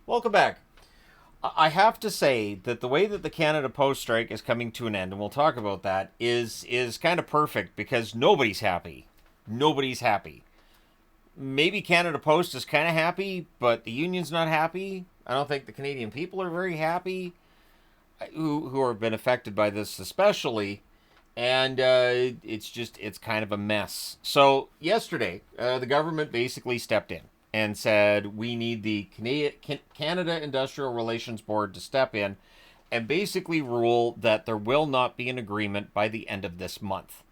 Welcome back. I have to say that the way that the Canada Post strike is coming to an end, and we'll talk about that, is kind of perfect because nobody's happy. Nobody's happy. Maybe Canada Post is kind of happy, but the union's not happy. I don't think the Canadian people are very happy, who have been affected by this especially. And it's kind of a mess. So yesterday, the government basically stepped in and said we need the Canada Industrial Relations Board to step in and basically rule that there will not be an agreement by the end of this month.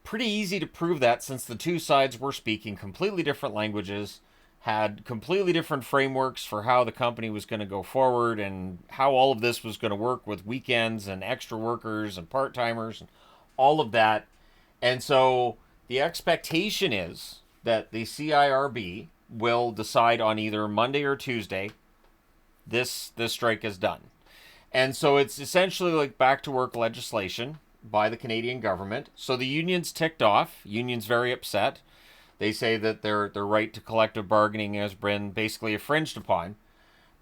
Pretty easy to prove that since the two sides were speaking completely different languages, had completely different frameworks for how the company was going to go forward and how all of this was going to work with weekends and extra workers and part timers and all of that. And so the expectation is that the CIRB will decide on either Monday or Tuesday this strike is done. And so it's essentially like back to work legislation by the Canadian government. So the union's ticked off. Union's very upset. They say that their right to collective bargaining has been basically infringed upon.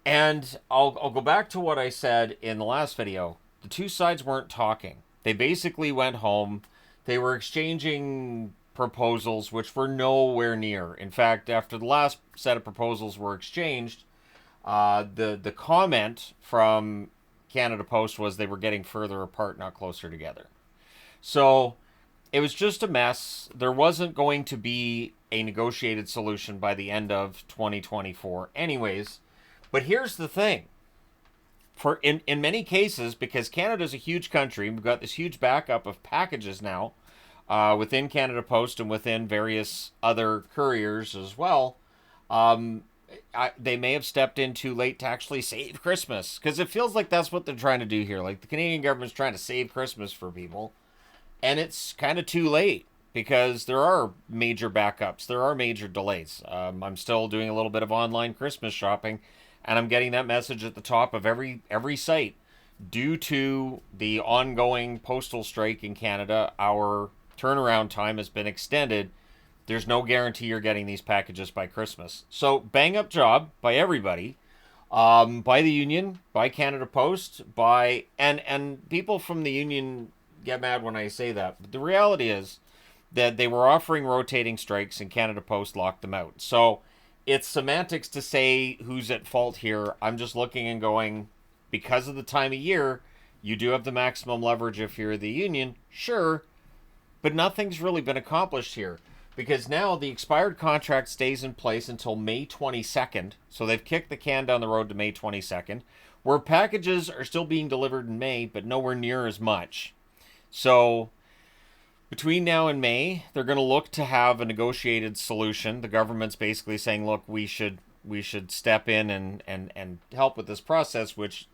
And I'll go back to what I said in the last video. The two sides weren't talking. They basically went home. They were exchanging proposals which were nowhere near. In fact, after the last set of proposals were exchanged, the comment from Canada Post was they were getting further apart, not closer together. So it was just a mess. There wasn't going to be a negotiated solution by the end of 2024 anyways. But here's the thing. In many cases, because Canada's a huge country, we've got this huge backup of packages now within Canada Post and within various other couriers as well. They may have stepped in too late to actually save Christmas, because it feels like that's what they're trying to do here. Like the Canadian government's trying to save Christmas for people, and it's kind of too late because there are major backups, there are major delays. I'm still doing a little bit of online Christmas shopping, and I'm getting that message at the top of every site. Due to the ongoing postal strike in Canada, our turnaround time has been extended. There's no guarantee you're getting these packages by Christmas. So bang up job by everybody, by the union, by Canada Post, by and people from the union get mad when I say that. But the reality is that they were offering rotating strikes and Canada Post locked them out. So it's semantics to say who's at fault here. I'm just looking and going, because of the time of year, you do have the maximum leverage if you're the union, sure, but nothing's really been accomplished here. Because now the expired contract stays in place until May 22nd. So they've kicked the can down the road to May 22nd, where packages are still being delivered in May, but nowhere near as much. So between now and May, they're going to look to have a negotiated solution. The government's basically saying, look, we should step in and help with this process, which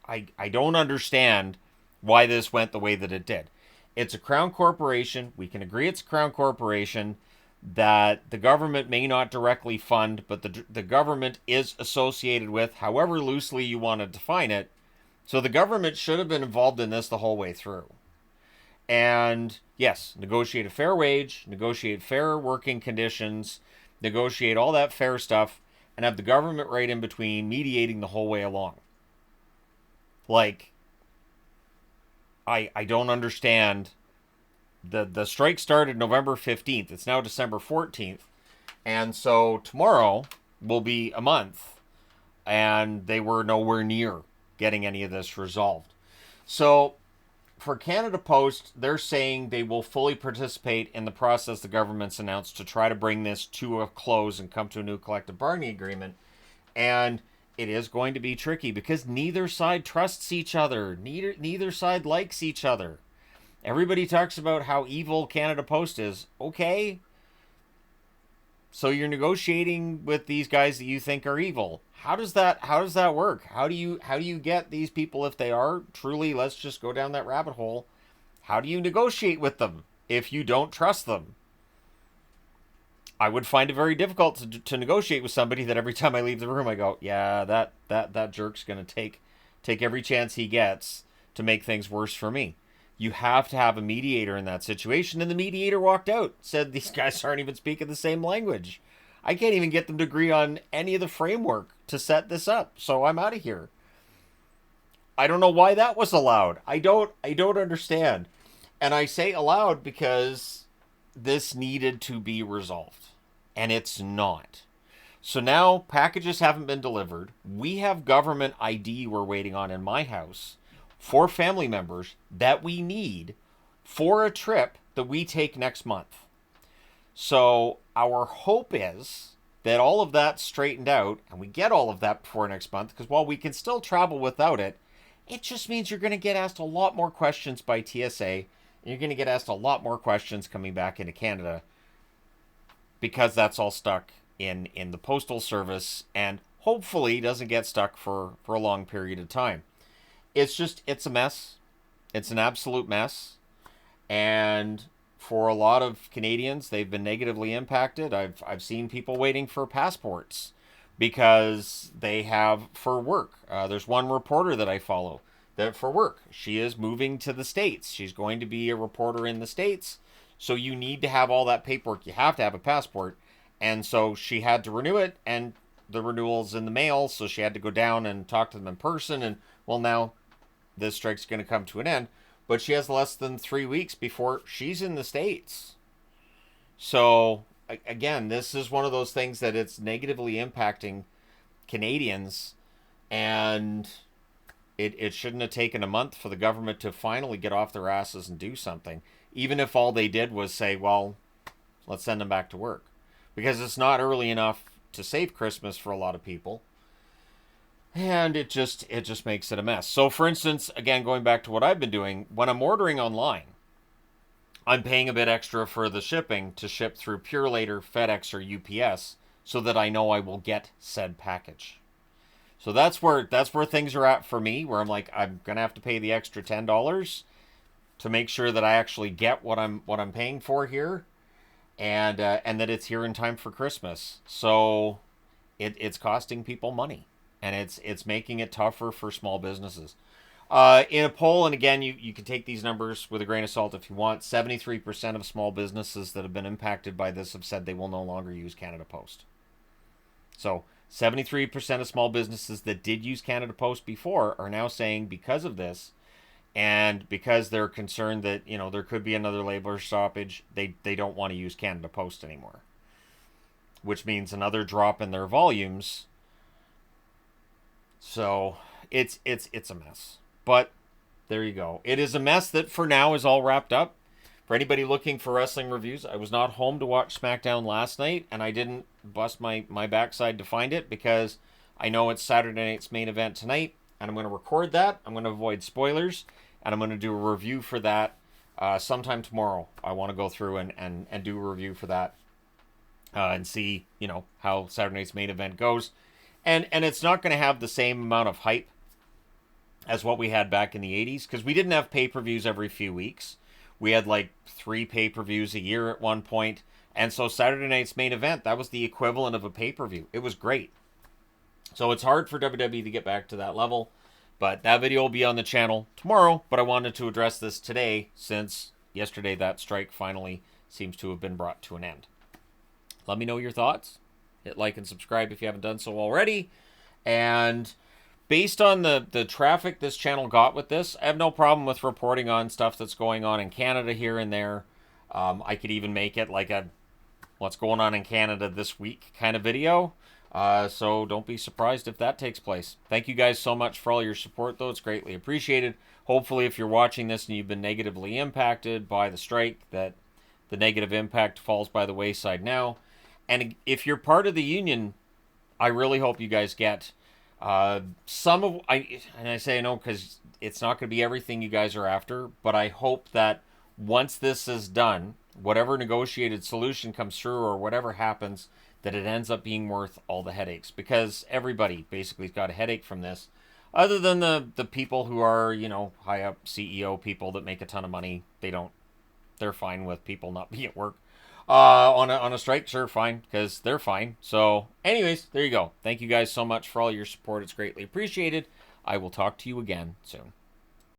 I don't understand why this went the way that it did. It's a crown corporation. We can agree it's a crown corporation that the government may not directly fund, but the government is associated with, however loosely you want to define it. So the government should have been involved in this the whole way through. And yes, negotiate a fair wage, negotiate fair working conditions, negotiate all that fair stuff, and have the government right in between mediating the whole way along. Like, I don't understand. The strike started November 15th. It's now December 14th. And so tomorrow will be a month. And they were nowhere near getting any of this resolved. So for Canada Post, they're saying they will fully participate in the process the government's announced to try to bring this to a close and come to a new collective bargaining agreement. And it is going to be tricky because neither side trusts each other. Neither side likes each other. Everybody talks about how evil Canada Post is. Okay. So you're negotiating with these guys that you think are evil. How does that work? How do you get these people, if they are truly, let's just go down that rabbit hole, how do you negotiate with them if you don't trust them? I would find it very difficult to negotiate with somebody that every time I leave the room I go, yeah, that jerk's going to take every chance he gets to make things worse for me. You have to have a mediator in that situation, and the mediator walked out, said these guys aren't even speaking the same language. I can't even get them to agree on any of the framework to set this up. So I'm out of here. I don't know why that was allowed. I don't understand. And I say allowed because this needed to be resolved. And it's not. So now packages haven't been delivered. We have government ID we're waiting on in my house for family members that we need for a trip that we take next month. So our hope is that all of that's straightened out and we get all of that before next month, because while we can still travel without it, it just means you're going to get asked a lot more questions by TSA, and you're going to get asked a lot more questions coming back into Canada, because that's all stuck in the postal service, and hopefully doesn't get stuck for a long period of time. It's a mess. It's an absolute mess. And for a lot of Canadians, they've been negatively impacted. I've seen people waiting for passports because they have for work. There's one reporter that I follow that for work, she is moving to the States. She's going to be a reporter in the States. So you need to have all that paperwork. You have to have a passport. And so she had to renew it, and the renewal's in the mail. So she had to go down and talk to them in person. And well, now this strike's going to come to an end. But she has less than 3 weeks before she's in the States. So again, this is one of those things that it's negatively impacting Canadians, and it shouldn't have taken a month for the government to finally get off their asses and do something, even if all they did was say, well, let's send them back to work, because it's not early enough to save Christmas for a lot of people. And it just makes it a mess. So for instance, again, going back to what I've been doing, when I'm ordering online, I'm paying a bit extra for the shipping to ship through Purelator, FedEx, or UPS, so that I know I will get said package. So that's where things are at for me, where I'm like, I'm gonna have to pay the extra $10 to make sure that I actually get what I'm paying for here, and that it's here in time for Christmas. So it's costing people money, and it's making it tougher for small businesses. In a poll, and again, you can take these numbers with a grain of salt if you want, 73% of small businesses that have been impacted by this have said they will no longer use Canada Post. So 73% of small businesses that did use Canada Post before are now saying, because of this, and because they're concerned that, there could be another labor stoppage, they don't want to use Canada Post anymore. Which means another drop in their volumes. So it's a mess. But there you go. It is a mess that for now is all wrapped up. For anybody looking for wrestling reviews, I was not home to watch SmackDown last night, and I didn't bust my backside to find it, because I know it's Saturday night's main event tonight, and I'm going to record that. I'm going to avoid spoilers, and I'm going to do a review for that sometime tomorrow. I want to go through and do a review for that and see, how Saturday night's main event goes. And it's not going to have the same amount of hype as what we had back in the 80s, because we didn't have pay-per-views every few weeks. We had like 3 pay-per-views a year at one point. And so Saturday night's main event, that was the equivalent of a pay-per-view. It was great. So it's hard for WWE to get back to that level. But that video will be on the channel tomorrow. But I wanted to address this today, since yesterday that strike finally seems to have been brought to an end. Let me know your thoughts. Hit like and subscribe if you haven't done so already. And based on the traffic this channel got with this, I have no problem with reporting on stuff that's going on in Canada here and there. I could even make it like a what's going on in Canada this week kind of video. So don't be surprised if that takes place. Thank you guys so much for all your support, though. It's greatly appreciated. Hopefully, if you're watching this and you've been negatively impacted by the strike, that the negative impact falls by the wayside now. And if you're part of the union, I really hope you guys get some of, and I say no because it's not going to be everything you guys are after, but I hope that once this is done, whatever negotiated solution comes through or whatever happens, that it ends up being worth all the headaches, because everybody basically has got a headache from this, other than the people who are, high up CEO people that make a ton of money. They're fine with people not being at work. On a strike, sure, fine, because they're fine. So anyways, there you go. Thank you guys so much for all your support. It's greatly appreciated. I will talk to you again soon.